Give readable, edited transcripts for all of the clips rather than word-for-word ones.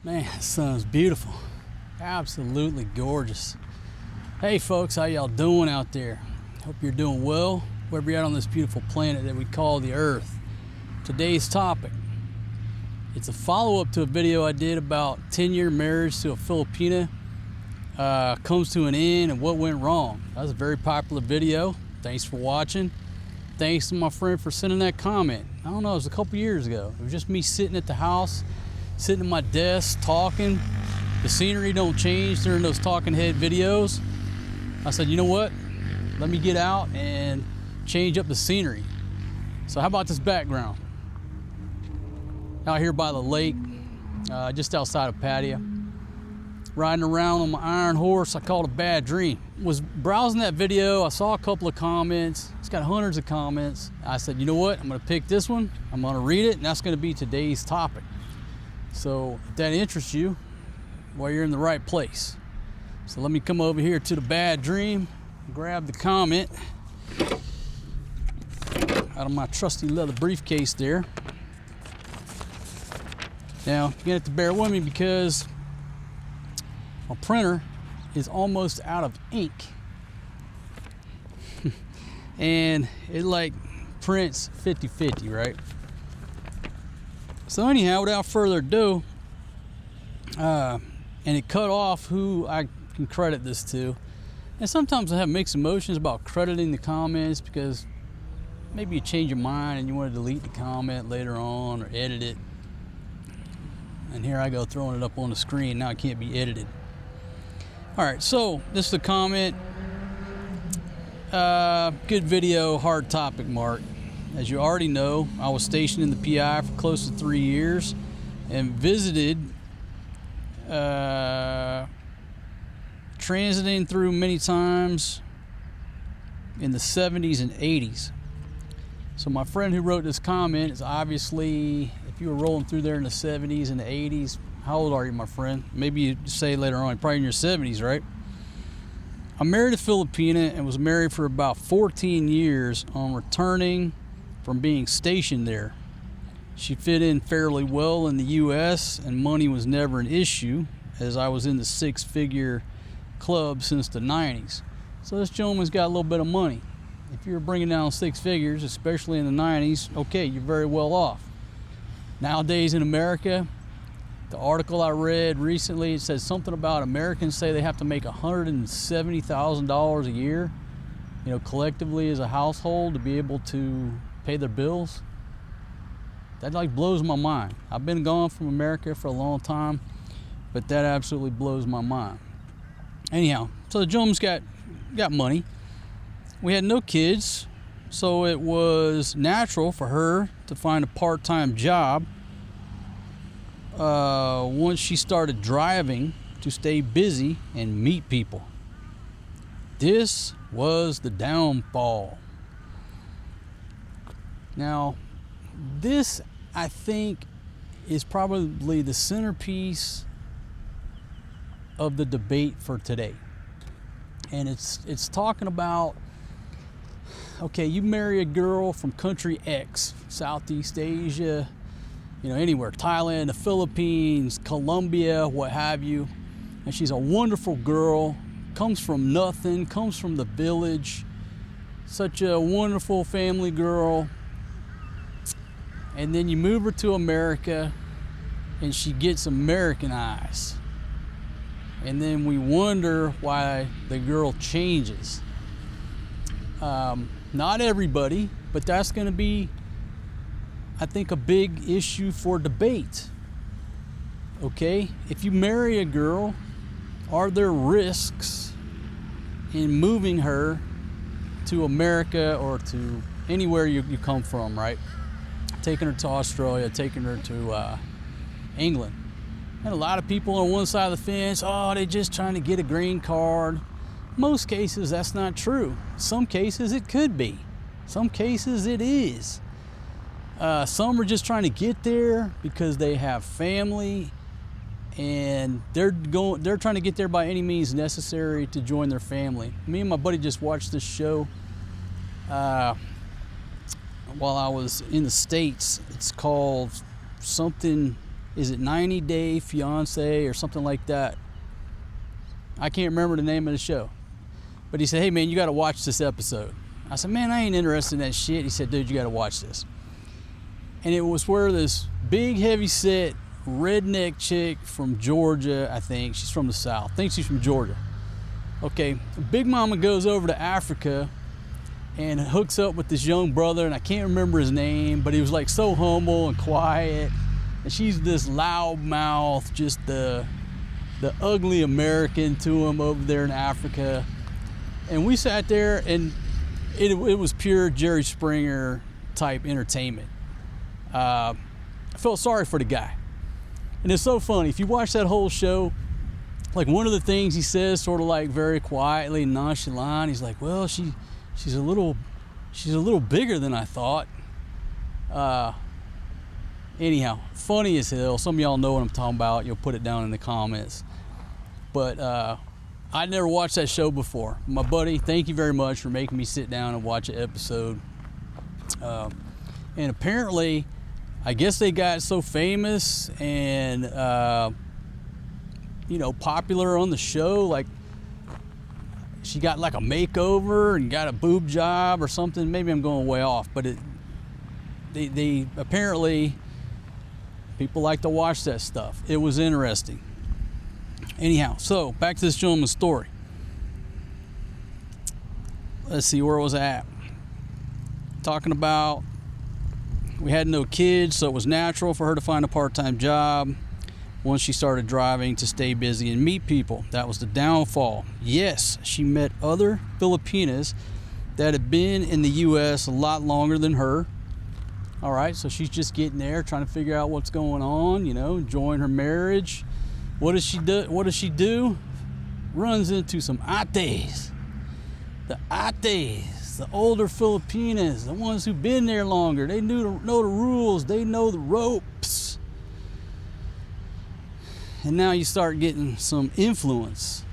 Man, the sun's beautiful. Absolutely gorgeous. Hey folks, how y'all doing out there? Hope you're doing well, wherever you're at on this beautiful planet that we call the Earth. Today's topic, it's a follow-up to a video I did about 10-year marriage to a Filipina comes to an end and what went wrong. That was a very popular video. Thanks for watching. Thanks to my friend for sending that comment. I don't know, it was a couple years ago. It was just me sitting at the house, sitting at my desk, talking. The scenery don't change during those talking head videos. I said, you know what? Let me get out and change up the scenery. So how about this background? Out here by the lake, just outside of Patio. Riding around on my iron horse I called a bad dream. Was browsing that video, I saw a couple of comments. It's got hundreds of comments. I said, you know what? I'm gonna pick this one, I'm gonna read it, and that's gonna be today's topic. So if that interests you, well, you're in the right place. So let me come over here to the bad dream, grab the comment out of my trusty leather briefcase there. Now, you're gonna have to bear with me because my printer is almost out of ink. And it like prints 50-50, right? So anyhow, without further ado, and it cut off who I can credit this to. And sometimes I have mixed emotions about crediting the comments because maybe you change your mind and you want to delete the comment later on or edit it. And here I go throwing it up on the screen. Now it can't be edited. All right, so this is the comment. Good video, hard topic, Mark. As you already know, I was stationed in the PI for close to 3 years and visited, transiting through many times in the 70s and 80s. So my friend who wrote this comment is obviously, if you were rolling through there in the 70s and the 80s, how old are you, my friend? Maybe you say later on, probably in your 70s, right? I married a Filipina and was married for about 14 years on returning from being stationed there. She fit in fairly well in the U.S. and money was never an issue as I was in the six-figure club since the 90s. So this gentleman's got a little bit of money. If you're bringing down six figures, especially in the 90s, okay, you're very well off. Nowadays in America, the article I read recently, it says something about Americans say they have to make $170,000 a year, you know, collectively as a household to be able to pay their bills. That like blows my mind. I've been gone from America for a long time, but that absolutely blows my mind. Anyhow, so the gentleman's got money. We had no kids, so it was natural for her to find a part-time job once she started driving to stay busy and meet people. This was the downfall. Now, this, I think, is probably the centerpiece of the debate for today. And it's talking about, okay, you marry a girl from country X, Southeast Asia, you know, anywhere, Thailand, the Philippines, Colombia, what have you. And she's a wonderful girl, comes from nothing, comes from the village, such a wonderful family girl. And then you move her to America and she gets Americanized. And then we wonder why the girl changes. Not everybody, but that's going to be, I think, a big issue for debate. Okay, if you marry a girl, are there risks in moving her to America or to anywhere you come from, right? Taking her to Australia, taking her to England. And a lot of people on one side of the fence, oh, they're just trying to get a green card. Most cases, that's not true. Some cases, it could be. Some cases, it is. Some are just trying to get there because they have family and they're trying to get there by any means necessary to join their family. Me and my buddy just watched this show while I was in the States. It's called something, Is it 90 Day Fiance or something like that? I can't remember the name of the show. But he said, hey man, you got to watch this episode. I said, man, I ain't interested in that shit. He said, dude, you got to watch this. And it was where this big, heavy set redneck chick from Georgia, I think. She's from the South. I think she's from Georgia. Okay, Big Mama goes over to Africa and hooks up with this young brother, and I can't remember his name, but he was like so humble and quiet. And she's this loud mouth, just the ugly American to him over there in Africa. And we sat there, and it was pure Jerry Springer type entertainment. I felt sorry for the guy. And it's so funny. If you watch that whole show, like one of the things he says sort of like very quietly, nonchalant, he's like, well, she's a little bigger than I thought. Anyhow, funny as hell. Some of y'all know what I'm talking about. You'll put it down in the comments. But I'd never watched that show before. My buddy, thank you very much for making me sit down and watch an episode. And apparently, I guess they got so famous and popular on the show, like she got like a makeover and got a boob job or something. Maybe I'm going way off, but they apparently people like to watch that stuff. It was interesting. Anyhow, so back to this gentleman's story. Let's see, where was I at? Talking about we had no kids, so it was natural for her to find a part-time job once she started driving to stay busy and meet people. That was the downfall. Yes, she met other Filipinas that had been in the U.S. a lot longer than her. All right, so she's just getting there, trying to figure out what's going on, enjoying her marriage. What does she do? Runs into some ates. The ates, the older Filipinas, the ones who've been there longer. They know the rules. They know the ropes. And now you start getting some influence,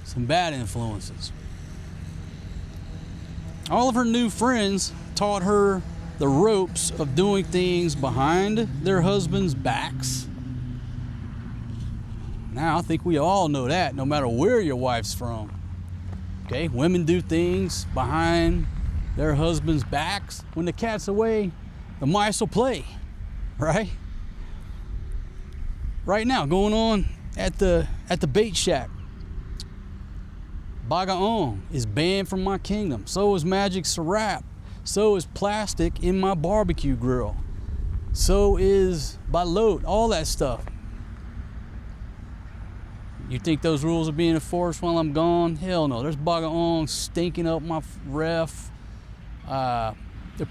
some bad influences. All of her new friends taught her the ropes of doing things behind their husbands' backs. Now, I think we all know that, no matter where your wife's from. Okay, women do things behind their husbands' backs. When the cat's away, the mice will play, right? Right now, going on at the bait shack. Bagaong is banned from my kingdom. So is magic syrup. So is plastic in my barbecue grill. So is balut, all that stuff. You think those rules are being enforced while I'm gone? Hell no. There's bagaong stinking up my ref. They're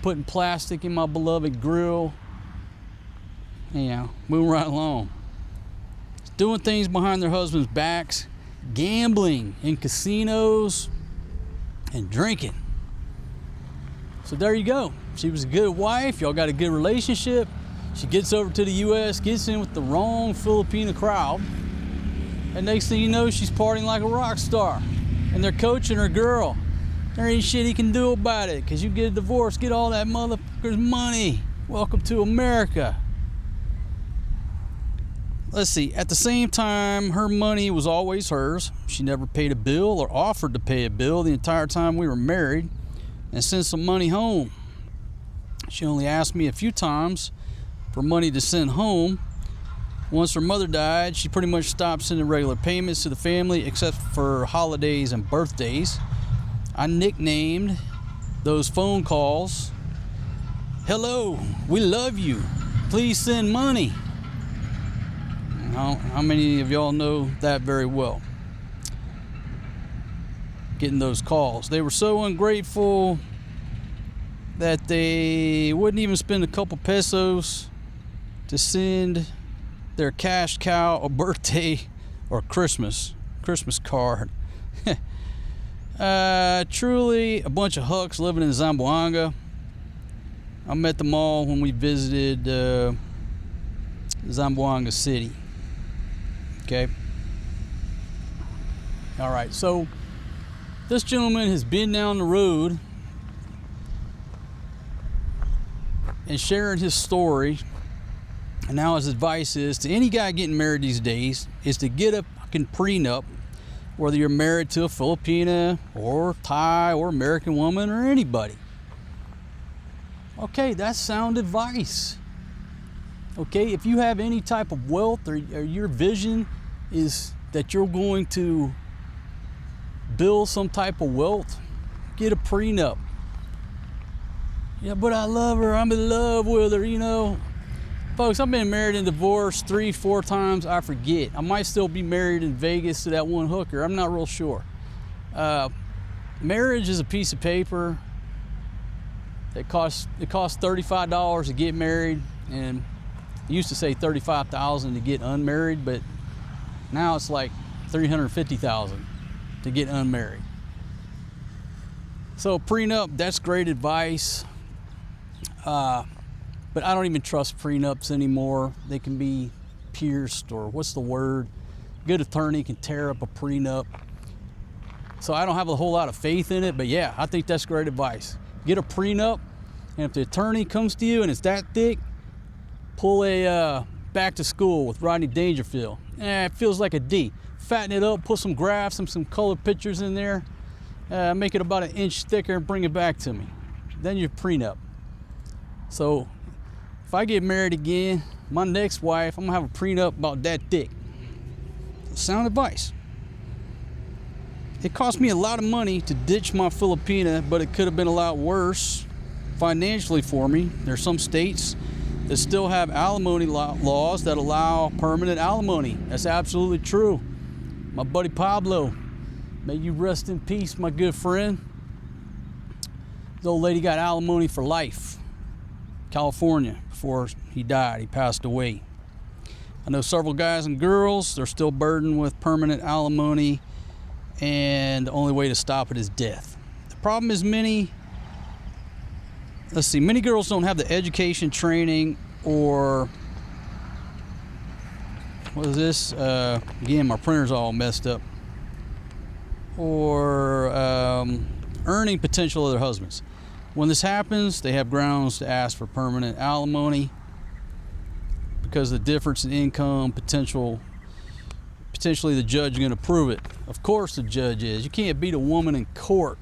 putting plastic in my beloved grill. Anyhow, moving right along. Doing things behind their husbands' backs, gambling in casinos, and drinking. So there you go. She was a good wife. Y'all got a good relationship. She gets over to the U.S., gets in with the wrong Filipina crowd. And next thing you know, she's partying like a rock star. And they're coaching her girl. There ain't shit he can do about it, because you get a divorce, get all that motherfucker's money. Welcome to America. Let's see, at the same time, her money was always hers. She never paid a bill or offered to pay a bill the entire time we were married and sent some money home. She only asked me a few times for money to send home. Once her mother died, she pretty much stopped sending regular payments to the family except for holidays and birthdays. I nicknamed those phone calls, "Hello, we love you. Please send money." How many of y'all know that very well? Getting those calls. They were so ungrateful that they wouldn't even spend a couple pesos to send their cash cow a birthday or Christmas card. Truly a bunch of hucks living in Zamboanga. I met them all when we visited Zamboanga City. Okay. All right. So this gentleman has been down the road and sharing his story And now his advice is to any guy getting married these days is to get a fucking prenup, whether you're married to a Filipina or Thai or American woman or anybody. Okay, that's sound advice. Okay, if you have any type of wealth or your vision is that you're going to build some type of wealth, get a prenup. Yeah, but I love her, I'm in love with her, you know. Folks, I've been married and divorced 3-4 times, I forget. I might still be married in Vegas to that one hooker, I'm not real sure. Marriage is a piece of paper. It costs $35 to get married, and it used to say $35,000 to get unmarried, but now it's like $350,000 to get unmarried. So prenup, that's great advice. But I don't even trust prenups anymore. They can be pierced, or what's the word? Good attorney can tear up a prenup. So I don't have a whole lot of faith in it, but yeah, I think that's great advice. Get a prenup, and if the attorney comes to you and it's that thick, pull a Back to School with Rodney Dangerfield. It feels like a D. Fatten it up, put some graphs and some colored pictures in there, make it about 1 inch thicker and bring it back to me. Then your prenup. So if I get married again, my next wife, I'm gonna have a prenup about that thick. Sound advice. It cost me a lot of money to ditch my Filipina, but it could have been a lot worse financially for me. There's some states that still have alimony laws that allow permanent alimony. That's absolutely true. My buddy Pablo, may you rest in peace, my good friend. The old lady got alimony for life. California, before he died, he passed away. I know several guys and girls, they're still burdened with permanent alimony, and the only way to stop it is death. The problem is many girls don't have the education, training, or what is this? Again, my printer's all messed up. Or earning potential of their husbands. When this happens, they have grounds to ask for permanent alimony because the difference in income potentially the judge is going to prove it. Of course the judge is. You can't beat a woman in court.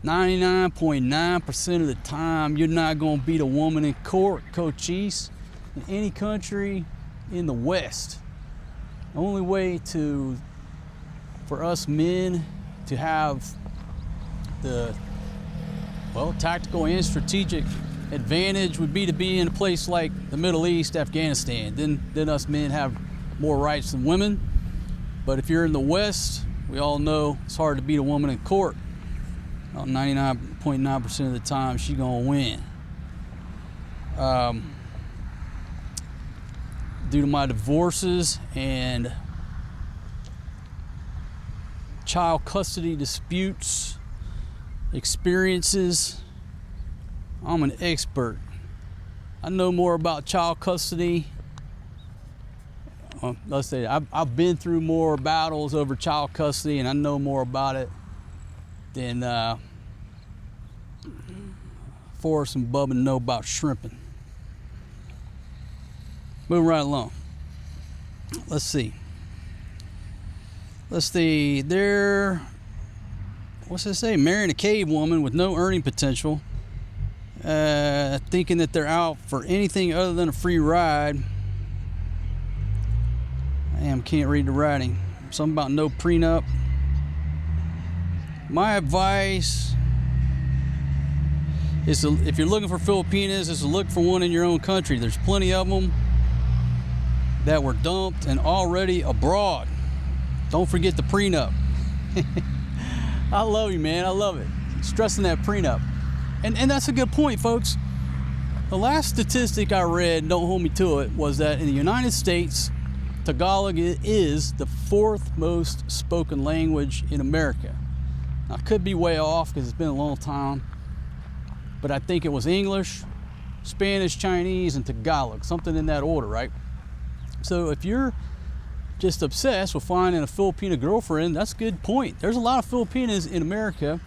99.9% of the time, you're not going to beat a woman in court, coaches, in any country in the West. The only way for us men to have the tactical and strategic advantage would be to be in a place like the Middle East, Afghanistan. Then us men have more rights than women. But if you're in the West, we all know it's hard to beat a woman in court. 99.9% of the time, she's gonna win. Due to my divorces and child custody disputes, experiences, I'm an expert. I know more about child custody. Let's say I've been through more battles over child custody, and I know more about it than Forrest and Bubba know about shrimping. Moving right along. Let's see. They're, what's it say? Marrying a cave woman with no earning potential, thinking that they're out for anything other than a free ride. Can't read the writing. Something about no prenup. My advice is if you're looking for Filipinas, is to look for one in your own country. There's plenty of them that were dumped and already abroad. Don't forget the prenup. I love you, man. I love it. Stressing that prenup. And that's a good point, folks. The last statistic I read, don't hold me to it, was that in the United States, Tagalog is the 4th most spoken language in America. Now, I could be way off because it's been a long time, but I think it was English, Spanish, Chinese, and Tagalog, something in that order, right? So if you're just obsessed with finding a Filipina girlfriend, that's a good point. There's a lot of Filipinas in America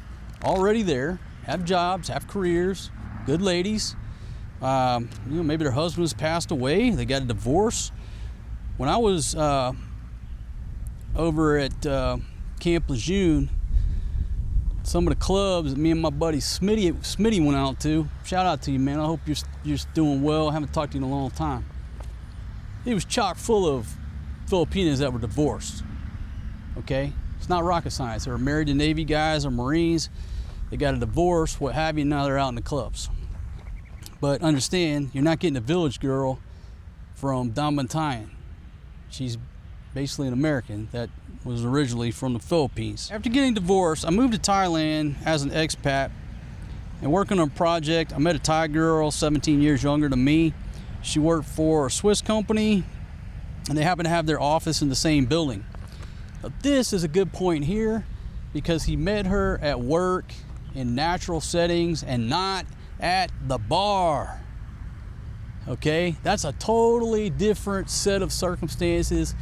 already there, have jobs, have careers, good ladies. Maybe their husbands passed away, they got a divorce. When I was over at Camp Lejeune, some of the clubs that me and my buddy Smitty went out to, shout out to you, man. I hope you're doing well. I haven't talked to you in a long time. It was chock full of Filipinas that were divorced. Okay? It's not rocket science. They were married to Navy guys or Marines. They got a divorce, what have you, now they're out in the clubs. But understand, you're not getting a village girl from Damantayan. She's basically an American that was originally from the Philippines. After getting divorced, I moved to Thailand as an expat and working on a project. I met a Thai girl 17 years younger than me. She worked for a Swiss company and they happen to have their office in the same building. But this is a good point here because he met her at work in natural settings and not at the bar. Okay, that's a totally different set of circumstances.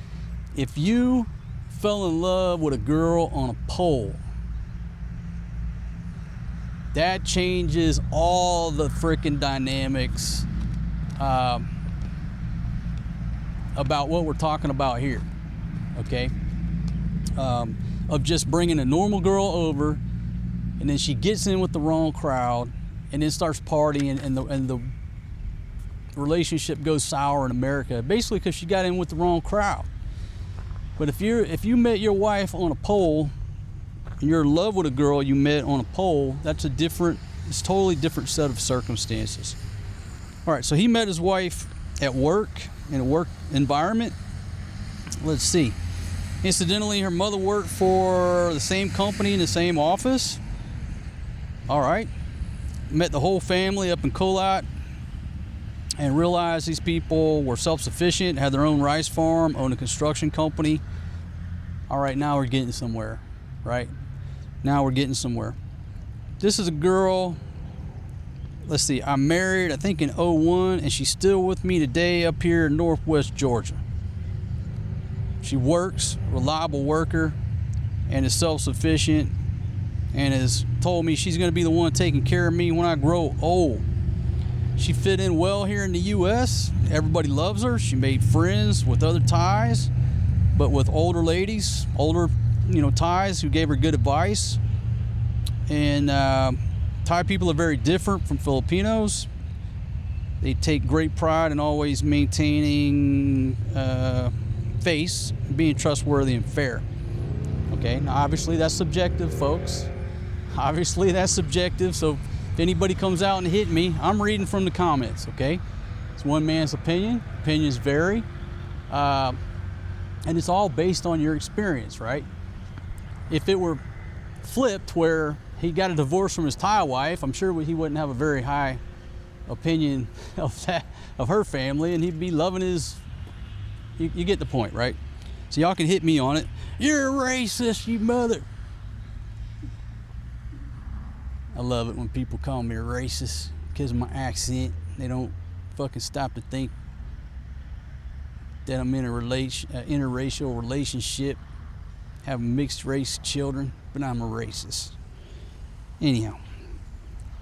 If you fell in love with a girl on a pole, that changes all the freaking dynamics about what we're talking about here. Okay, of just bringing a normal girl over and then she gets in with the wrong crowd and then starts partying and the relationship goes sour in America, basically because she got in with the wrong crowd. But if you met your wife on a pole and you're in love with a girl you met on a pole, it's totally different set of circumstances. All right, so he met his wife at work, in a work environment. Let's see. Incidentally, her mother worked for the same company in the same office. All right. Met the whole family up in Kolat and realized these people were self-sufficient, had their own rice farm, owned a construction company. All right, now we're getting somewhere, right? Now we're getting somewhere. This is a girl, let's see, I married, I think in 01, and she's still with me today up here in Northwest Georgia. She works, reliable worker, and is self-sufficient, and has told me she's going to be the one taking care of me when I grow old. She fit in well here in the U.S. Everybody loves her. She made friends with other Thais, but with older ladies, older, Thais who gave her good advice. And Thai people are very different from Filipinos. They take great pride in always maintaining face, being trustworthy and fair. Okay, now obviously that's subjective, folks. Obviously that's subjective, so if anybody comes out and hit me, I'm reading from the comments, okay? It's one man's opinion. Opinions vary. And it's all based on your experience, right? If it were flipped where he got a divorce from his Thai wife, I'm sure he wouldn't have a very high opinion of her family, and he'd be loving his... You get the point, right? So y'all can hit me on it. You're a racist, you mother. I love it when people call me a racist because of my accent. They don't fucking stop to think that I'm in a interracial relationship, having mixed race children, but I'm a racist. Anyhow,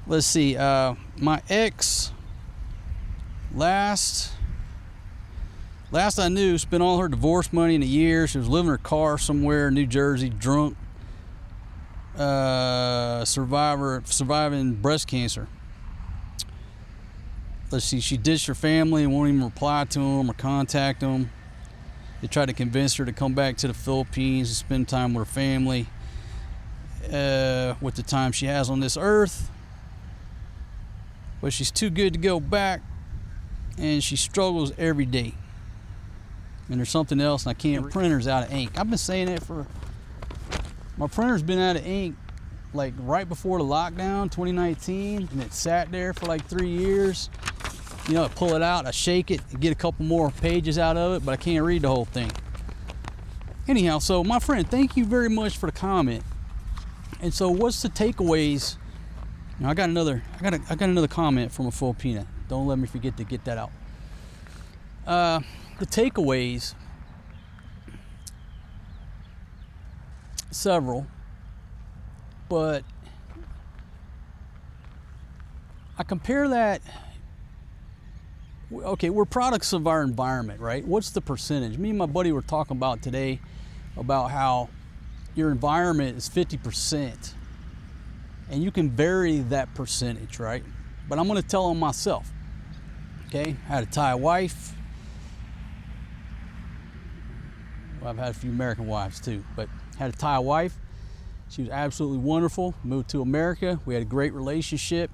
let's see. My ex, last I knew, spent all her divorce money in a year. She was living in her car somewhere in New Jersey, drunk. Surviving breast cancer. Let's see, she ditched her family and won't even reply to them or contact them. They tried to convince her to come back to the Philippines and spend time with her family with the time she has on this earth. But she's too good to go back, and she struggles every day. And there's something else, and I can't. Printer's out of ink. I've been saying that for... My printer's been out of ink like right before the lockdown, 2019, and it sat there for like 3 years. I pull it out, I shake it, get a couple more pages out of it, but I can't read the whole thing. Anyhow, so my friend, thank you very much for the comment. And so, what's the takeaways? I got another comment from a Filipina. Don't let me forget to get that out. The takeaways. Several, but I compare that okay, we're products of our environment, right? What's the percentage? Me and my buddy were talking about today about how your environment is 50%, and you can vary that percentage, right? But I'm going to tell on myself. Okay, I had a Thai wife. Well, I've had a few American wives too, but had a Thai wife. She was absolutely wonderful. Moved to America. We had a great relationship.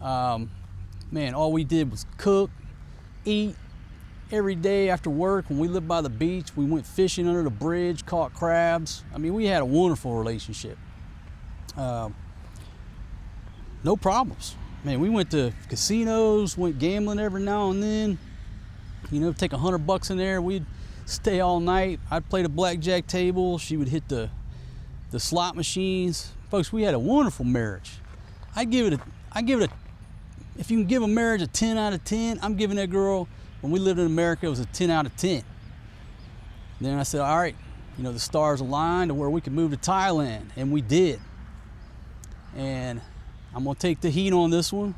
Man, all we did was cook, eat every day after work. When we lived by the beach, we went fishing under the bridge, caught crabs. I mean, we had a wonderful relationship. No problems. Man, we went to casinos, went gambling every now and then. You know, take $100 in there. We'd stay all night. I'd play the blackjack table. She would hit the slot machines. Folks, we had a wonderful marriage. If you can give a marriage a 10 out of 10, I'm giving that girl, when we lived in America, it was a 10 out of 10. Then I said, all right, you know, the stars aligned to where we could move to Thailand, and we did. And I'm gonna take the heat on this one.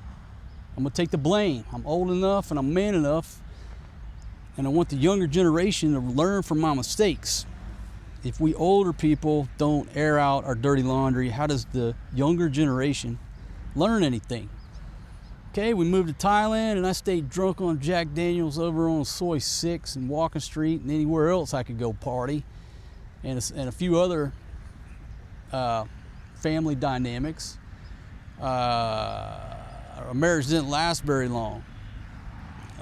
I'm gonna take the blame. I'm old enough and I'm man enough, and I want the younger generation to learn from my mistakes. If we older people don't air out our dirty laundry, how does the younger generation learn anything? Okay, we moved to Thailand, and I stayed drunk on Jack Daniels over on Soy 6 and Walking Street and anywhere else I could go party, and a few other family dynamics. Our marriage didn't last very long.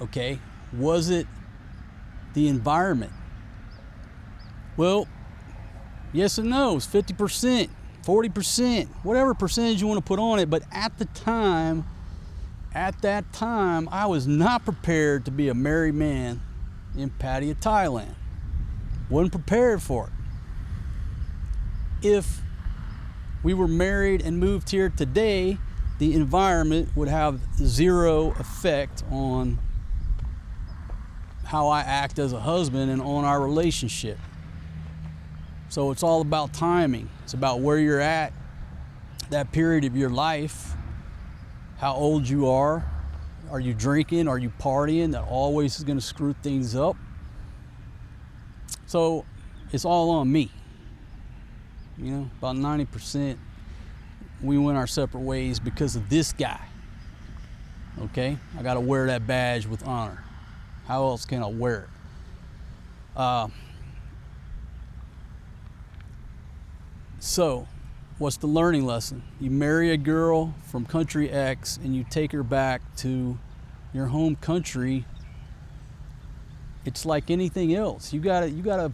Okay, was it the environment? Well, yes and no. It's 50%, 40%, whatever percentage you want to put on it. But at that time, I was not prepared to be a married man in Pattaya, Thailand. Wasn't prepared for it. If we were married and moved here today, the environment would have zero effect on how I act as a husband and on our relationship. So it's all about timing. It's about where you're at, that period of your life, how old you are you drinking, are you partying? That always is going to screw things up. So it's all on me. You know, about 90% we went our separate ways because of this guy. Okay, I got to wear that badge with honor. How else can I wear it? So what's the learning lesson? You marry a girl from country X and you take her back to your home country. It's like anything else. You gotta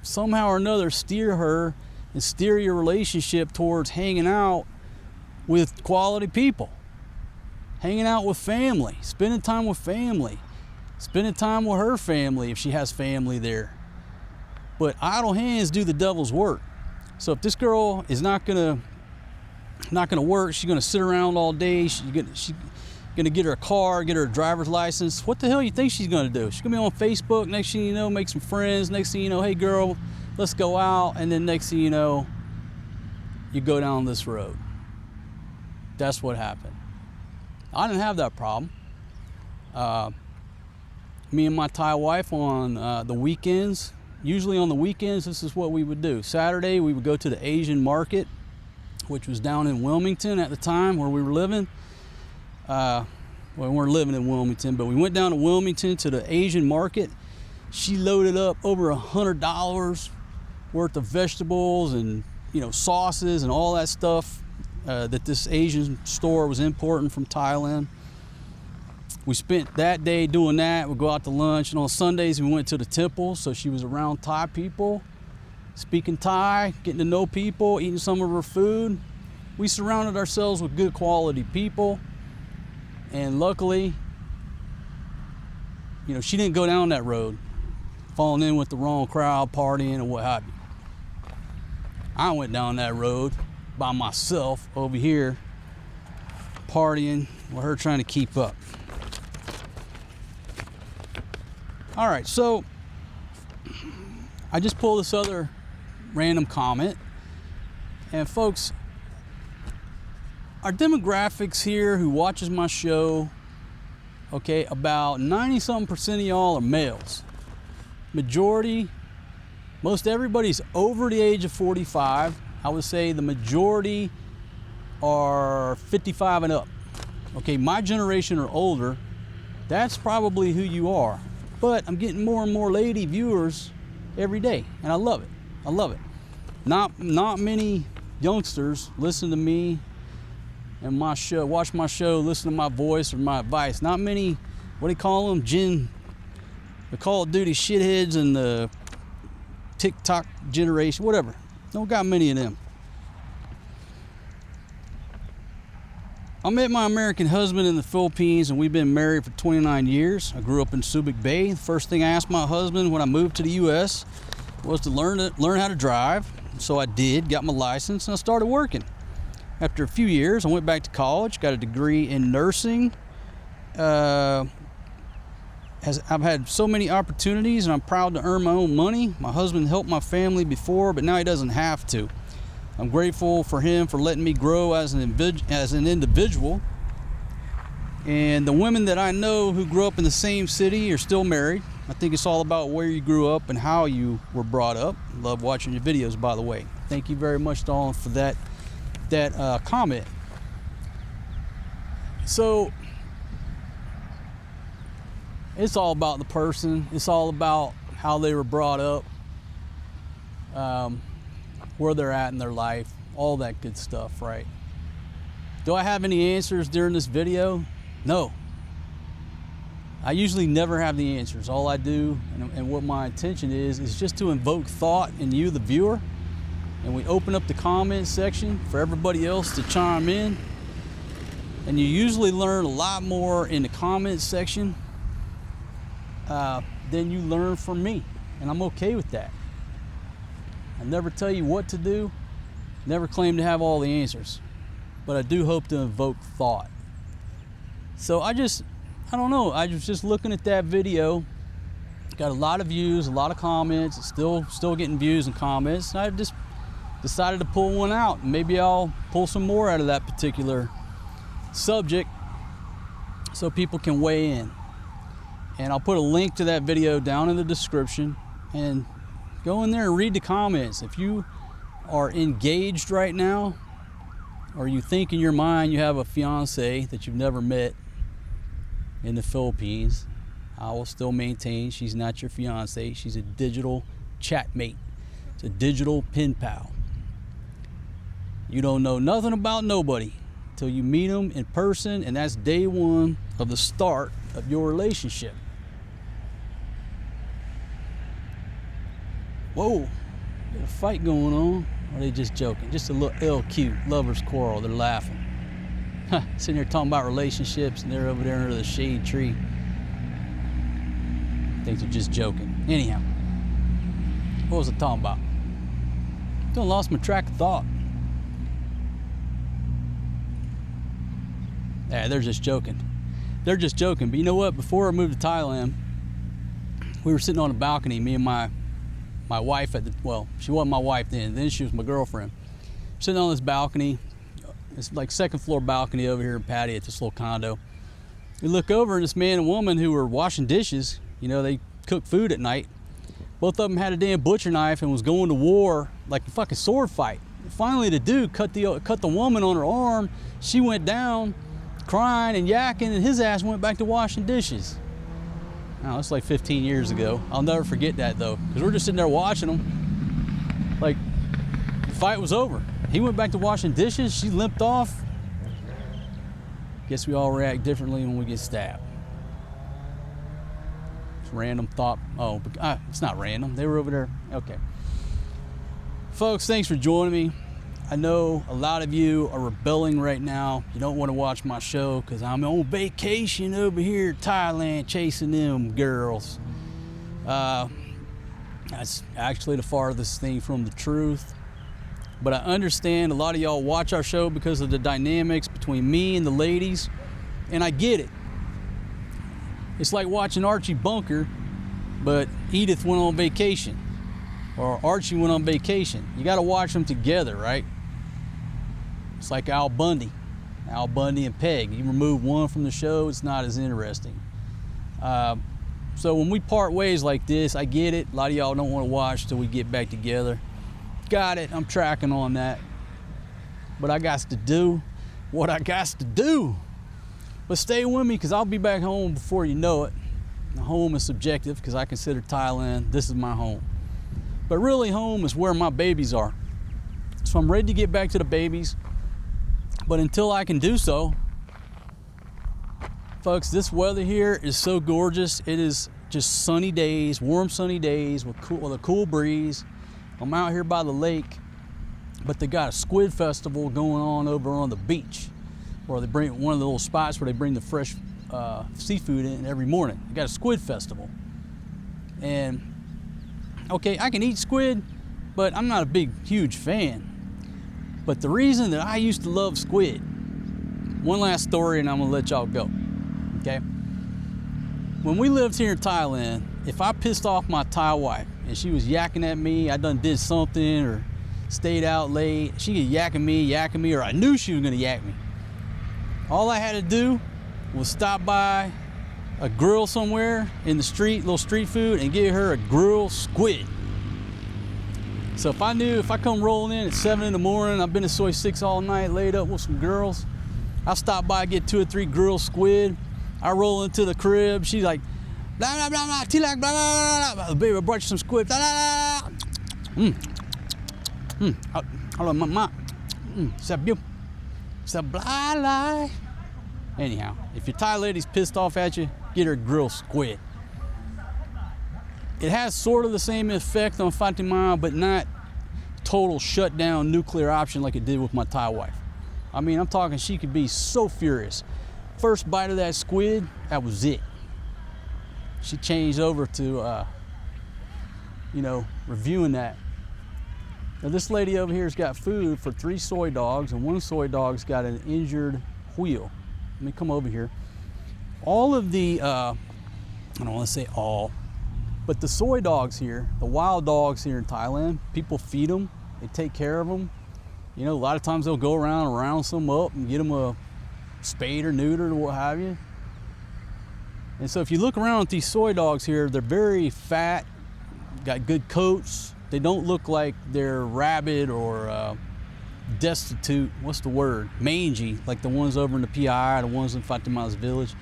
somehow or another steer her and steer your relationship towards hanging out with quality people, hanging out with family, spending time with family, spending time with her family if she has family there. But idle hands do the devil's work. So if this girl is not gonna work, she's gonna sit around all day, she's gonna get her a car, get her a driver's license. What the hell you think she's gonna do? She's gonna be on Facebook, next thing you know, make some friends, next thing you know, hey girl, let's go out, and then next thing you know, you go down this road. That's what happened. I didn't have that problem. Me and my Thai wife on the weekends, usually on the weekends, this is what we would do. Saturday, we would go to the Asian market, which was down in Wilmington at the time where we were living. Well, we weren't living in Wilmington, but we went down to Wilmington to the Asian market. She loaded up over $100 worth of vegetables and, you know, sauces and all that stuff that this Asian store was importing from Thailand. We spent that day doing that. We'd go out to lunch, and on Sundays we went to the temple, so she was around Thai people, speaking Thai, getting to know people, eating some of her food. We surrounded ourselves with good quality people, and luckily, you know, she didn't go down that road, falling in with the wrong crowd, partying and what have you. I went down that road by myself over here, partying with her trying to keep up. All right, so I just pulled this other random comment, and folks, our demographics here who watches my show okay, about 90-something% of y'all are males. Majority, most everybody's over the age of 45. I would say the majority are 55 and up. Okay, my generation or older, that's probably who you are. But I'm getting more and more lady viewers every day, and I love it. I love it. Not many youngsters listen to me and my show, watch my show, listen to my voice or my advice. Not many, what do you call them? The Call of Duty shitheads and the TikTok generation, whatever. Don't got many of them. I met my American husband in the Philippines, and we've been married for 29 years. I grew up in Subic Bay. The first thing I asked my husband when I moved to the U.S. was to learn how to drive. So I did, got my license, and I started working. After a few years, I went back to college, got a degree in nursing. I've had so many opportunities, and I'm proud to earn my own money. My husband helped my family before, but now he doesn't have to. I'm grateful for him for letting me grow as an individual. And the women that I know who grew up in the same city are still married. I think it's all about where you grew up and how you were brought up. Love watching your videos, by the way. Thank you very much, Dawn, for that comment. So it's all about the person. It's all about how they were brought up, where they're at in their life, all that good stuff, right? Do I have any answers during this video? No. I usually never have the answers. All I do and what my intention is just to invoke thought in you, the viewer, and we open up the comment section for everybody else to chime in. And you usually learn a lot more in the comment section than you learn from me, and I'm okay with that. I never tell you what to do, never claim to have all the answers, but I do hope to invoke thought. So I don't know, I was just looking at that video, got a lot of views, a lot of comments, it's still getting views and comments, and I just decided to pull one out, and maybe I'll pull some more out of that particular subject so people can weigh in. And I'll put a link to that video down in the description, and go in there and read the comments. If you are engaged right now, or you think in your mind you have a fiance that you've never met in the Philippines, I will still maintain she's not your fiance. She's a digital chatmate. It's a digital pen pal. You don't know nothing about nobody until you meet them in person, and that's day one of the start of your relationship. Whoa, got a fight going on. Or are they just joking? Just a little cute lovers quarrel. They're laughing. Sitting here talking about relationships, and they're over there under the shade tree. I think they're just joking. Anyhow, what was I talking about? Done lost my track of thought. Yeah, they're just joking. They're just joking. But you know what? Before I moved to Thailand, we were sitting on a balcony, me and my wife she wasn't my wife then she was my girlfriend. Sitting on this balcony, it's like second floor balcony over here in Patty at this little condo. We look over, and this man and woman who were washing dishes, you know, they cook food at night. Both of them had a damn butcher knife and was going to war like a fucking sword fight. And finally, the dude cut the woman on her arm. She went down, crying and yakking, and his ass went back to washing dishes. Oh, it's like 15 years ago. I'll never forget that, though, because we're just sitting there watching them. Like, the fight was over. He went back to washing dishes. She limped off. Guess we all react differently when we get stabbed. It's a random thought. Oh, it's not random. They were over there. Okay. Folks, thanks for joining me. I know a lot of you are rebelling right now. You don't want to watch my show because I'm on vacation over here in Thailand chasing them girls. That's actually the farthest thing from the truth. But I understand a lot of y'all watch our show because of the dynamics between me and the ladies, and I get it. It's like watching Archie Bunker, but Edith went on vacation, or Archie went on vacation. You got to watch them together, right? It's like Al Bundy. Al Bundy and Peg. You remove one from the show, it's not as interesting. So when we part ways like this, I get it. A lot of y'all don't want to watch till we get back together. Got it. I'm tracking on that. But I got to do what I got to do. But stay with me, because I'll be back home before you know it. The home is subjective, because I consider Thailand, this is my home. But really, home is where my babies are. So I'm ready to get back to the babies. But until I can do so, folks, this weather here is so gorgeous. It is just sunny days, warm sunny days with a cool breeze. I'm out here by the lake, but they got a squid festival going on over on the beach, where they bring one of the little spots where they bring the fresh seafood in every morning. They got a squid festival. And okay, I can eat squid, but I'm not a huge fan. But the reason that I used to love squid, one last story and I'm gonna let y'all go, okay? When we lived here in Thailand, if I pissed off my Thai wife and she was yakking at me, I done did something or stayed out late, she could yakking me, or I knew she was gonna yak me. All I had to do was stop by a grill somewhere in the street, little street food, and give her a grilled squid. So if I come rolling in at 7 in the morning, I've been at Soy 6 all night, laid up with some girls, I'll stop by, get 2 or 3 grilled squid. I roll into the crib, she's like, blah, blah, blah, blah, tilak, blah, blah, blah, blah. Baby, I brought you some squid, blah, blah, blah. Hello, mama. Blah, blah. Anyhow, if your Thai lady's pissed off at you, get her grilled squid. It has sort of the same effect on Fatima, but not total shutdown nuclear option like it did with my Thai wife. I mean, I'm talking, she could be so furious. First bite of that squid, that was it. She changed over to, reviewing that. Now this lady over here's got food for 3 soy dogs, and 1 soy dog's got an injured wheel. Let me come over here. All of the, I don't want to say all, but the soy dogs here, the wild dogs here in Thailand, people feed them, they take care of them. You know, a lot of times they'll go around and round some up and get them a spayed or neutered or what have you. And so if you look around at these soy dogs here, they're very fat, got good coats. They don't look like they're rabid or destitute, what's the word? Mangy, like the ones over in the PI, the ones in Fatima's village.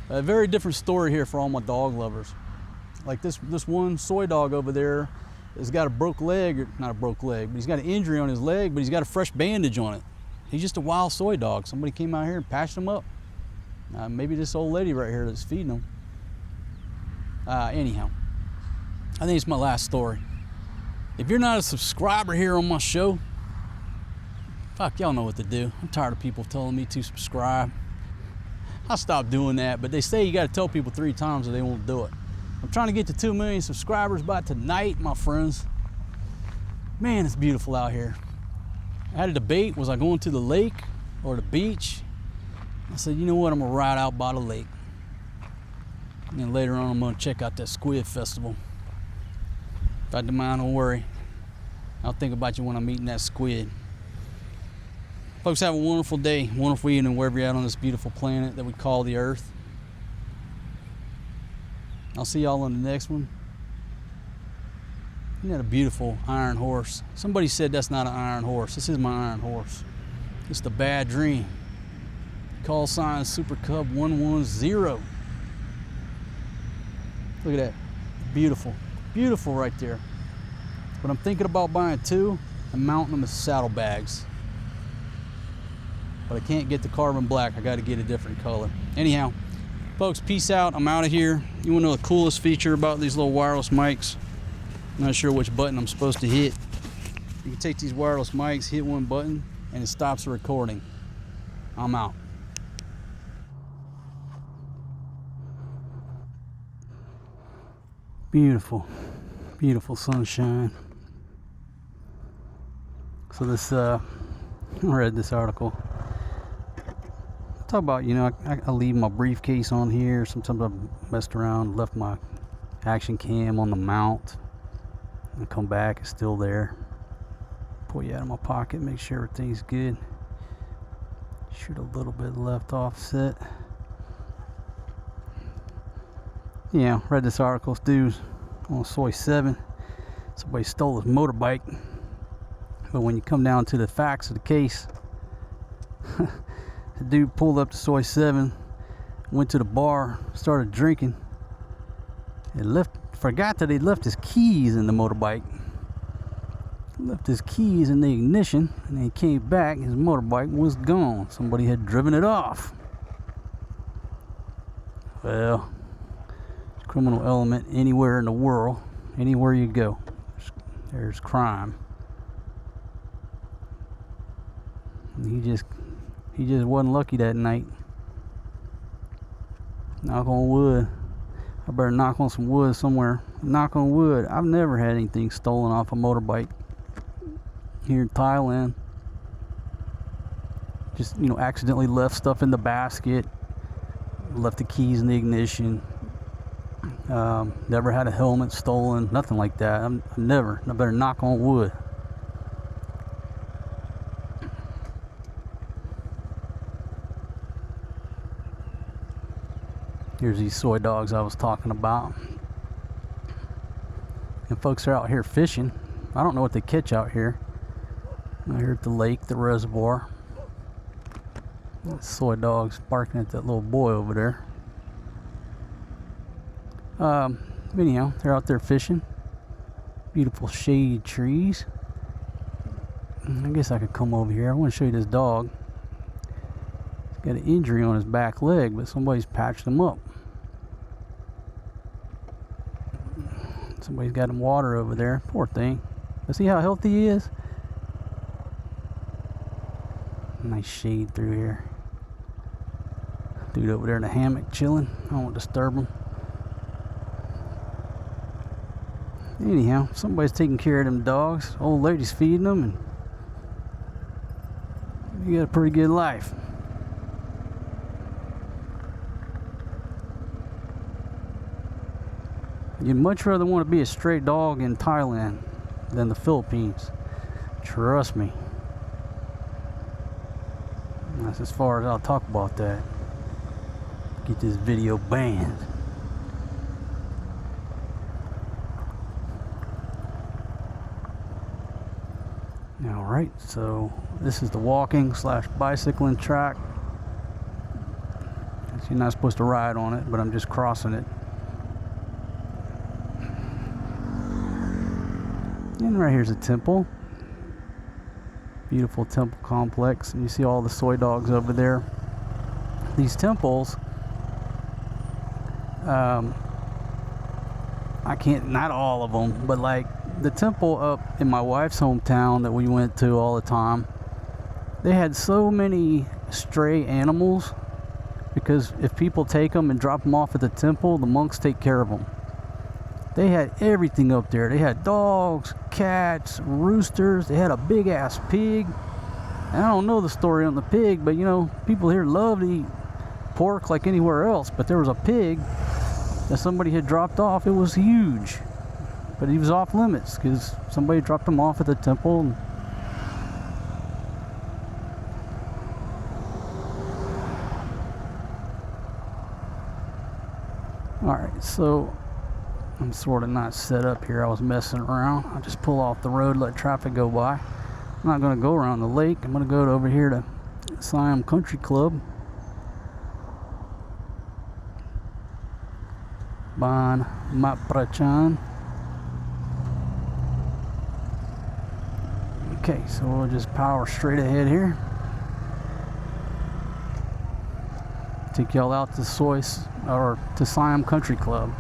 A very different story here for all my dog lovers. Like this one soy dog over there has got a broke leg, or not a broke leg, but he's got an injury on his leg, but he's got a fresh bandage on it. He's just a wild soy dog. Somebody came out here and patched him up. Maybe this old lady right here that's feeding him. Anyhow, I think it's my last story. If you're not a subscriber here on my show, fuck, y'all know what to do. I'm tired of people telling me to subscribe. I'll stop doing that, but they say you gotta tell people 3 times or they won't do it. I'm trying to get to 2 million subscribers by tonight, my friends. Man, it's beautiful out here. I had a debate, was I going to the lake or the beach? I said, you know what, I'm gonna ride out by the lake. And then later on, I'm gonna check out that squid festival. If I mind, don't worry. I'll think about you when I'm eating that squid. Folks, have a wonderful day, wonderful evening, wherever you're at on this beautiful planet that we call the Earth. I'll see y'all on the next one. Isn't that a beautiful iron horse? Somebody said that's not an iron horse. This is my iron horse. It's the Bad Dream. Call sign Super Cub 110. Look at that. Beautiful. Beautiful right there. But I'm thinking about buying 2 and mounting them as saddlebags. But I can't get the carbon black. I got to get a different color. Anyhow, folks, peace out. I'm out of here. You want to know the coolest feature about these little wireless mics? I'm not sure which button I'm supposed to hit. You can take these wireless mics, hit one button, and it stops the recording. I'm out. Beautiful, beautiful sunshine. So this, I read this article. Talk about, I leave my briefcase on here. Sometimes I've messed around, left my action cam on the mount, and come back, it's still there. Pull you out of my pocket, make sure everything's good. Shoot a little bit left offset. Yeah, read this article. This dude's on Soy 7. Somebody stole his motorbike. But when you come down to the facts of the case, the dude pulled up to Soy 7, went to the bar, started drinking, and forgot that he left his keys in the motorbike. Left his keys in the ignition, and then he came back, his motorbike was gone. Somebody had driven it off. Well, criminal element anywhere in the world, anywhere you go, there's crime. And he just wasn't lucky that night. Knock on wood. I better knock on some wood somewhere. Knock on wood. I've never had anything stolen off a motorbike here in Thailand. Just, accidentally left stuff in the basket, left the keys in the ignition. Never had a helmet stolen, nothing like that. I better knock on wood. Here's these soy dogs I was talking about. And folks are out here fishing. I don't know what they catch out here. Out here at the lake, the reservoir. Soy dogs barking at that little boy over there. Anyhow, they're out there fishing. Beautiful shade trees. I guess I could come over here. I want to show you this dog. He's got an injury on his back leg, but somebody's patched him up. Somebody's got him water over there. Poor thing. But see how healthy he is? Nice shade through here. Dude over there in the hammock chilling. I don't want to disturb him. Anyhow, somebody's taking care of them dogs. Old lady's feeding them, and you got a pretty good life. You'd much rather want to be a stray dog in Thailand than the Philippines. Trust me. That's as far as I'll talk about that. Get this video banned. Alright, so this is the walking / bicycling track. You're not supposed to ride on it, but I'm just crossing it. And right here's a temple. Beautiful temple complex. And you see all the soy dogs over there. These temples, not all of them, but like the temple up in my wife's hometown that we went to all the time, they had so many stray animals because if people take them and drop them off at the temple, the monks take care of them. They had everything up there. They had dogs, cats, roosters. They had a big ass pig. And I don't know the story on the pig, but people here love to eat pork like anywhere else. But there was a pig that somebody had dropped off. It was huge, but he was off limits because somebody dropped him off at the temple. Alright, so I'm sort of not set up here. I was messing around. I just pull off the road, let traffic go by. I'm not going to go around the lake. I'm going to go over here to Siam Country Club. Ban Maprachan. Okay, so we'll just power straight ahead here. Take y'all out to to Siam Country Club.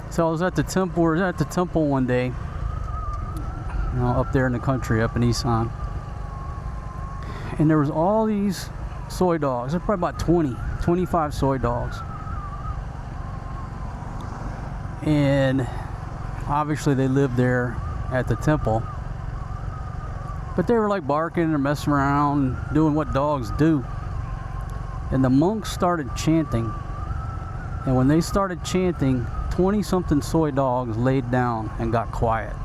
So I was at the temple. One day, up there in the country, up in Isan, and there was all these soy dogs. There's probably about 25 soy dogs, and obviously they lived there at the temple. But they were like barking and messing around, doing what dogs do. And the monks started chanting, and when they started chanting, 20-something soy dogs laid down and got quiet.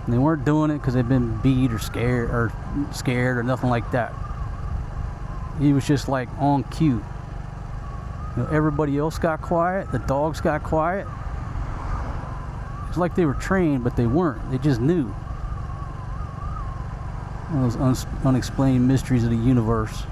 And they weren't doing it because they'd been beat or scared or nothing like that. He was just like on cue. You know, everybody else got quiet. The dogs got quiet. It's like they were trained, but they weren't. They just knew. One of those unexplained mysteries of the universe.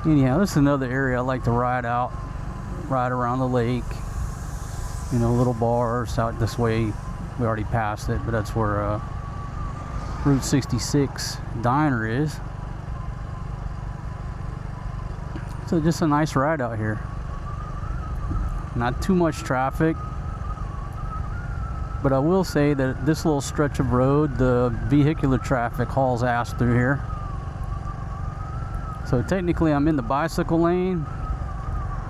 Anyhow, this is another area I like to ride around the lake. You know, little bars out this way. We already passed it, but that's where Route 66 diner is. So just a nice ride out here. Not too much traffic, but I will say that this little stretch of road, the vehicular traffic hauls ass through here. So technically I'm in the bicycle lane,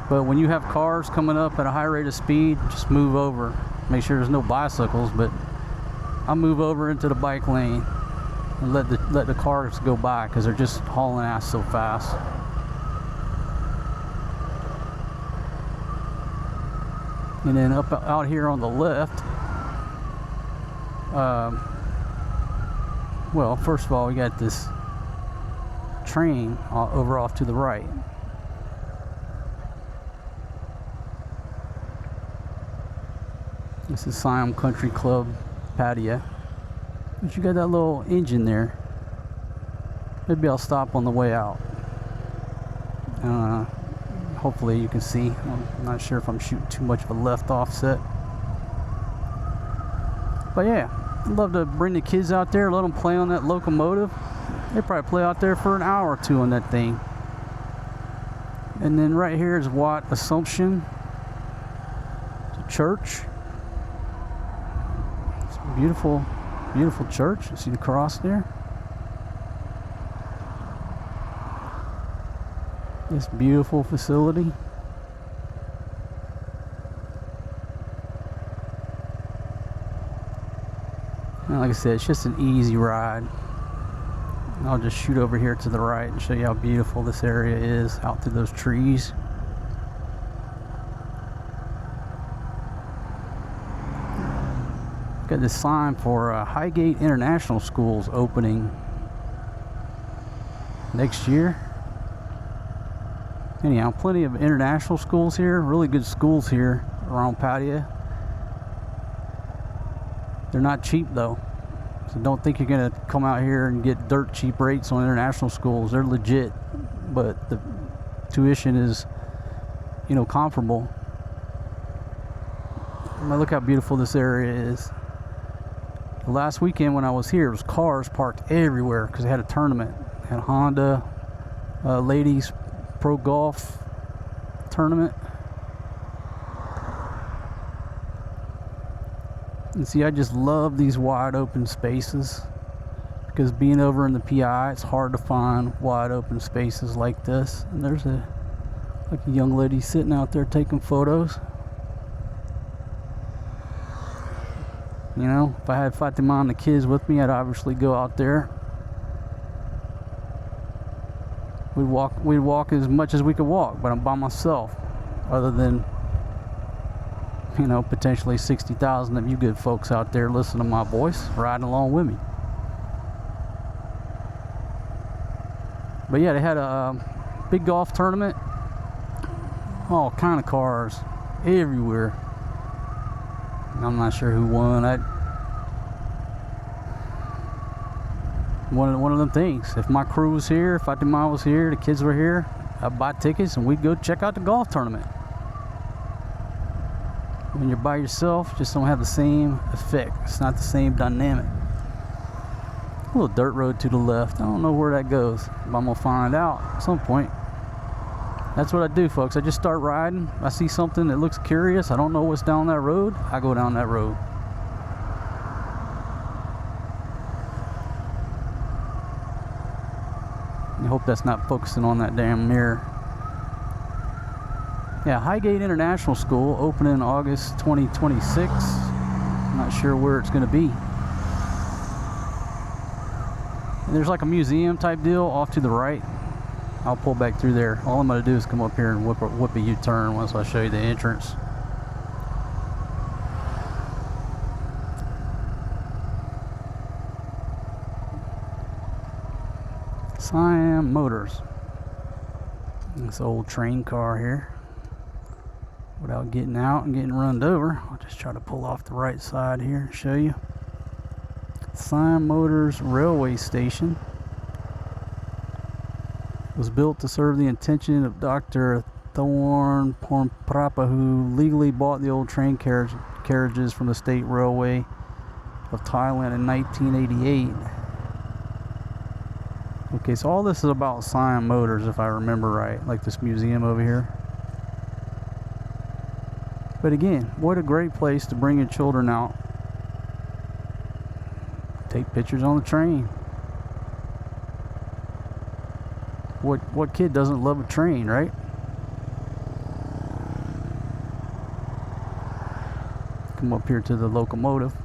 but when you have cars coming up at a high rate of speed, just move over. Make sure there's no bicycles, but I'll move over into the bike lane and let the cars go by because they're just hauling ass so fast. And then out here on the left, well, first of all, we got this train over off to the right. This is Siam Country Club patio. But you got that little engine there. Maybe I'll stop on the way out. Hopefully you can see. I'm not sure if I'm shooting too much of a left offset. But yeah, I'd love to bring the kids out there, let them play on that locomotive. They probably play out there for an hour or two on that thing. And then right here is Wat Assumption, the church. It's a beautiful, beautiful church. You see the cross there? This beautiful facility. And like I said, it's just an easy ride. I'll just shoot over here to the right and show you how beautiful this area is out through those trees. Got this sign for Highgate International School's opening next year. Anyhow, plenty of international schools here, really good schools here around Pattaya. They're not cheap though. So don't think you're gonna come out here and get dirt cheap rates on international schools. They're legit, but the tuition is, you know, comparable. Now look how beautiful this area is. Last weekend when I was here, there was cars parked everywhere because they had a tournament. They had a Honda ladies pro golf tournament. And see, I just love these wide open spaces because being over in the PI, it's hard to find wide open spaces like this. And there's a young lady sitting out there taking photos. You know, if I had Fatima and the kids with me, I'd obviously go out there. We'd walk as much as we could walk, but I'm by myself, other than, you know, potentially 60,000 of you good folks out there listening to my voice, riding along with me. But yeah, they had a big golf tournament. All kind of cars everywhere. I'm not sure who won. One of them things. If my crew was here, if Fatima was here, the kids were here, I'd buy tickets and we'd go check out the golf tournament. When you're by yourself, just don't have the same effect. It's not the same dynamic. A little dirt road to the left. I don't know where that goes, but I'm gonna find out at some point. That's what I do, folks. I just start riding. I see something that looks curious. I don't know what's down that road. I go down that road. I hope that's not focusing on that damn mirror. Yeah, Highgate International School opening August 2026. I'm not sure where it's going to be. And there's like a museum type deal off to the right. I'll pull back through there. All I'm going to do is come up here and whip a U-turn once I show you the entrance. Siam Motors. This old train car here. Without getting out and getting run over, I'll just try to pull off the right side here and show you. Siam Motors Railway Station was built to serve the intention of Dr. Thorn Pornprapa, who legally bought the old train carriages from the State Railway of Thailand in 1988. Okay, so all this is about Siam Motors, if I remember right, like this museum over here. But again, what a great place to bring your children out. Take pictures on the train. What kid doesn't love a train, right? Come up here to the locomotive.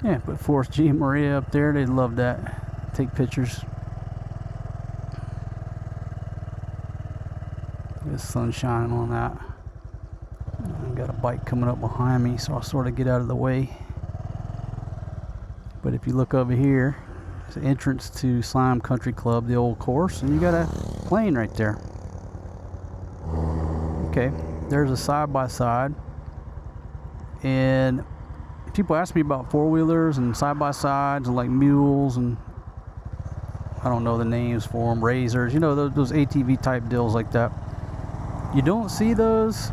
Yeah, put Forrest G. Maria up there. They'd love that. Take pictures. Get the sun shining on that. I've got a bike coming up behind me, so I'll sort of get out of the way. But if you look over here, it's the entrance to Siam Country Club, the old course, and you got a plane right there. Okay, there's a side-by-side. And people ask me about four-wheelers and side-by-sides and like mules and I don't know the names for them, razors, you know, those ATV type deals like that. You don't see those.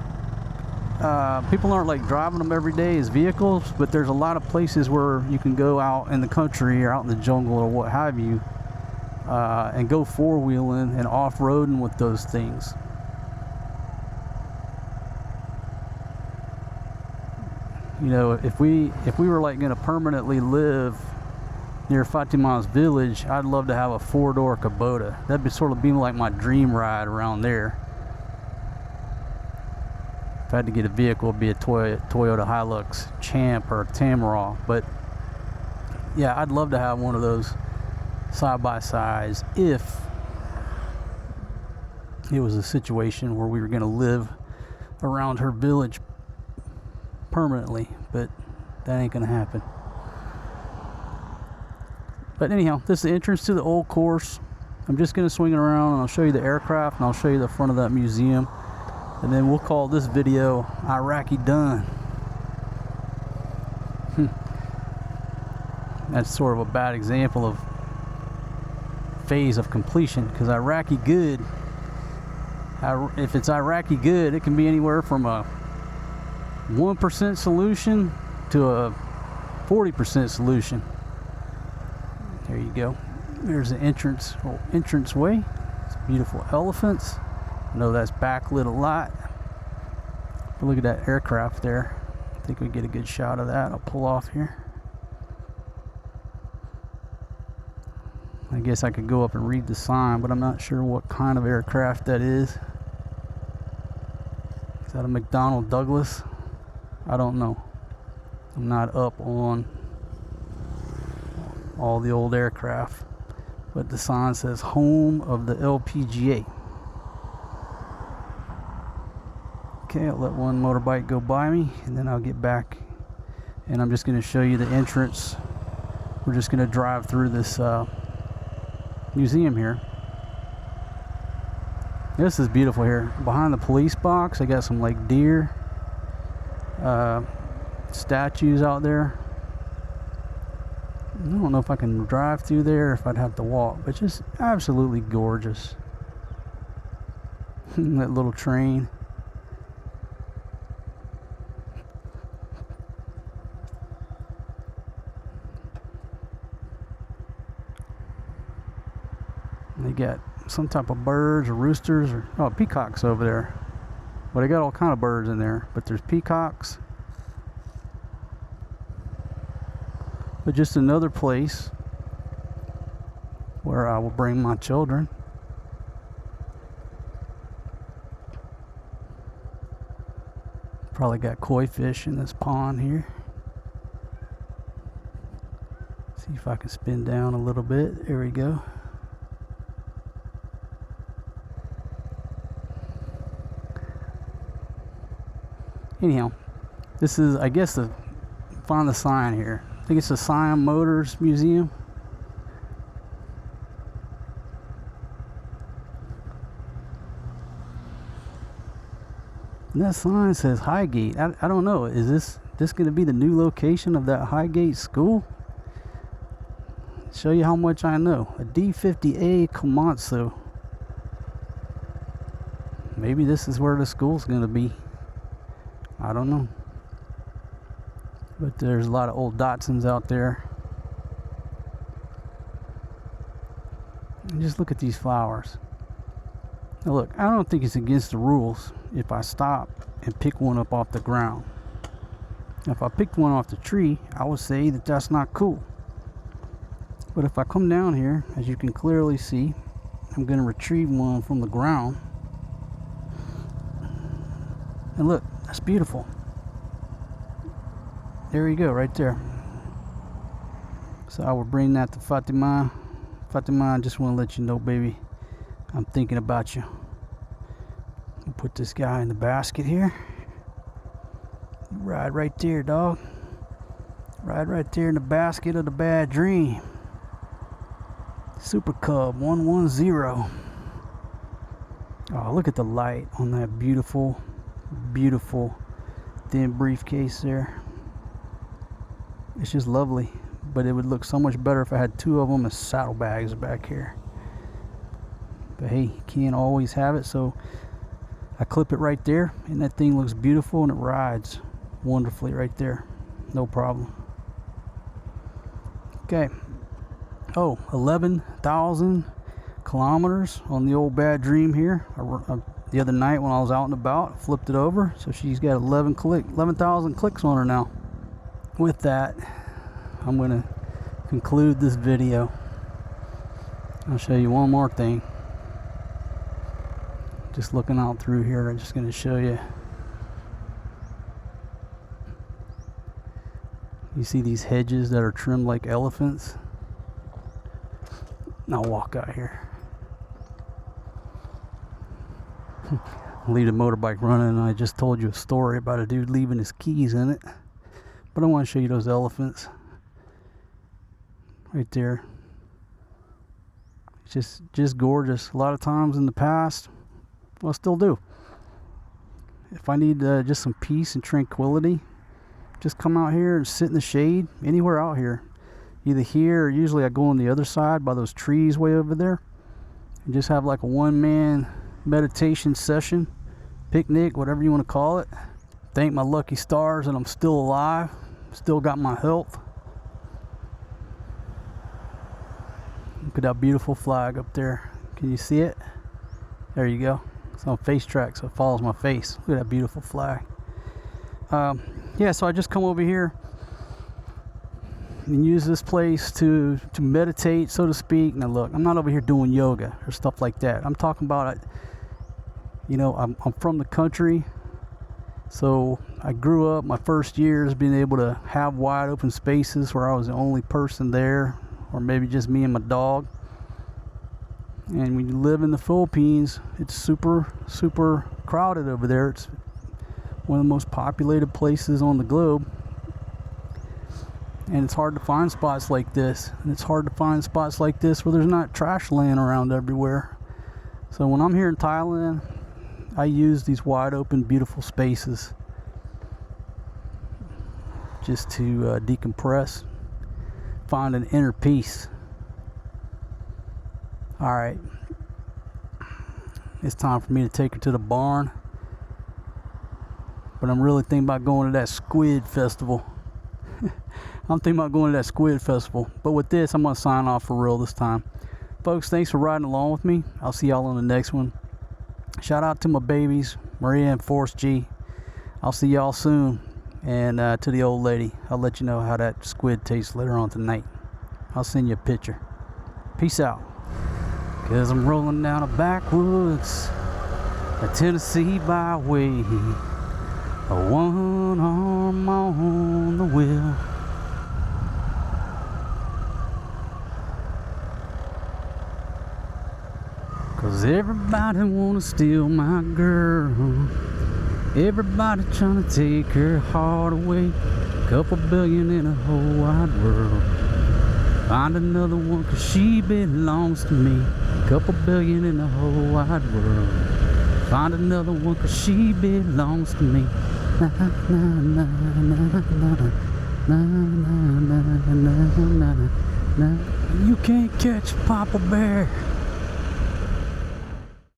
People aren't like driving them every day as vehicles, but there's a lot of places where you can go out in the country or out in the jungle or what have you and go four-wheeling and off-roading with those things. You know, if we were like going to permanently live near Fatima's village, I'd love to have a four-door Kubota. That'd be sort of being like my dream ride around there. If I had to get a vehicle, it'd be a Toyota Hilux Champ or a Tamaraw. But yeah, I'd love to have one of those side-by-sides if it was a situation where we were going to live around her village permanently, but that ain't gonna happen. But anyhow, this is the entrance to the old course. I'm just gonna swing it around and I'll show you the aircraft and I'll show you the front of that museum, and then we'll call this video Iraqi done. That's sort of a bad example of phase of completion, because Iraqi good, if it's Iraqi good, it can be anywhere from a 1% solution to a 40% solution. There you go. There's the entrance way. It's beautiful elephants. I know that's backlit a lot. But look at that aircraft there. I think we get a good shot of that. I'll pull off here. I guess I could go up and read the sign, but I'm not sure what kind of aircraft that is. Is that a McDonnell Douglas? I don't know. I'm not up on all the old aircraft, but the sign says home of the LPGA. Okay, I'll let one motorbike go by me and then I'll get back and I'm just going to show you the entrance. We're just going to drive through this museum here. This is beautiful here. Behind the police box, I got some like deer statues out there. I don't know if I can drive through there or if I'd have to walk, but just absolutely gorgeous. That little train. They got some type of birds or roosters or peacocks over there. Well, they got all kind of birds in there, but there's peacocks. But just another place where I will bring my children. Probably got koi fish in this pond here. See if I can spin down a little bit. There we go. Anyhow, this is, I guess, find the sign here. I think it's the Siam Motors Museum. And that sign says Highgate. I don't know. Is this going to be the new location of that Highgate school? Show you how much I know. A D50A Komatsu. Maybe this is where the school's going to be. I don't know. But there's a lot of old Datsuns out there. And just look at these flowers. Now look, I don't think it's against the rules if I stop and pick one up off the ground. Now, if I picked one off the tree, I would say that that's not cool. But if I come down here, as you can clearly see, I'm going to retrieve one from the ground. And look, that's beautiful. There you go, right there. So I will bring that to Fatima. Fatima, I just want to let you know, baby, I'm thinking about you. I'll put this guy in the basket here. Ride right there, dog. Ride right there in the basket of the bad dream. Super Cub 110. Oh, look at the light on that beautiful, beautiful thin briefcase there. It's just lovely, but it would look so much better if I had two of them as saddlebags back here. But hey, you can't always have it, so I clip it right there, and that thing looks beautiful and it rides wonderfully right there. No problem. Okay. Oh, 11,000 kilometers on the old bad dream here. The other night when I was out and about, I flipped it over, so she's got 11,000 clicks on her now. With that, I'm going to conclude this video. I'll show you one more thing. Just looking out through here, I'm just going to show you. You see these hedges that are trimmed like elephants? I'll walk out here. Leave the motorbike running, and I just told you a story about a dude leaving his keys in it. But I want to show you those elephants. Right there. It's just gorgeous. A lot of times in the past, well, I still do. If I need just some peace and tranquility, just come out here and sit in the shade, anywhere out here. Either here or usually I go on the other side by those trees way over there and just have like a one-man meditation session, picnic, whatever you want to call it. Thank my lucky stars that I'm still alive, still got my health. Look at that beautiful flag up there. Can you see it? There you go. It's on face track, so it follows my face. Look at that beautiful flag. Yeah, so I just come over here and use this place to meditate, so to speak. Now look, I'm not over here doing yoga or stuff like that. I'm talking about, you know, I'm from the country, so I grew up my first years being able to have wide open spaces where I was the only person there, or maybe just me and my dog. And when you live in the Philippines, it's super, super crowded over there. It's one of the most populated places on the globe. And it's hard to find spots like this. And it's hard to find spots like this where there's not trash laying around everywhere. So when I'm here in Thailand, I use these wide open, beautiful spaces just to decompress, find an inner peace. All right, it's time for me to take her to the barn. But I'm really thinking about going to that squid festival. I'm thinking about going to that squid festival. But with this, I'm going to sign off for real this time. Folks, thanks for riding along with me. I'll see y'all on the next one. Shout out to my babies, Maria and Force G. I'll see y'all soon. And to the old lady, I'll let you know how that squid tastes later on tonight. I'll send you a picture. Peace out. 'Cause I'm rolling down a backwoods, a Tennessee byway. one arm on the wheel. Cause everybody wanna steal my girl. Everybody trying to take her heart away. Couple billion in a whole wide world. Find another one cause she belongs to me. Couple billion in a whole wide world. Find another one cause she belongs to me. Na na na na na na na na na na na. You can't catch Papa Bear.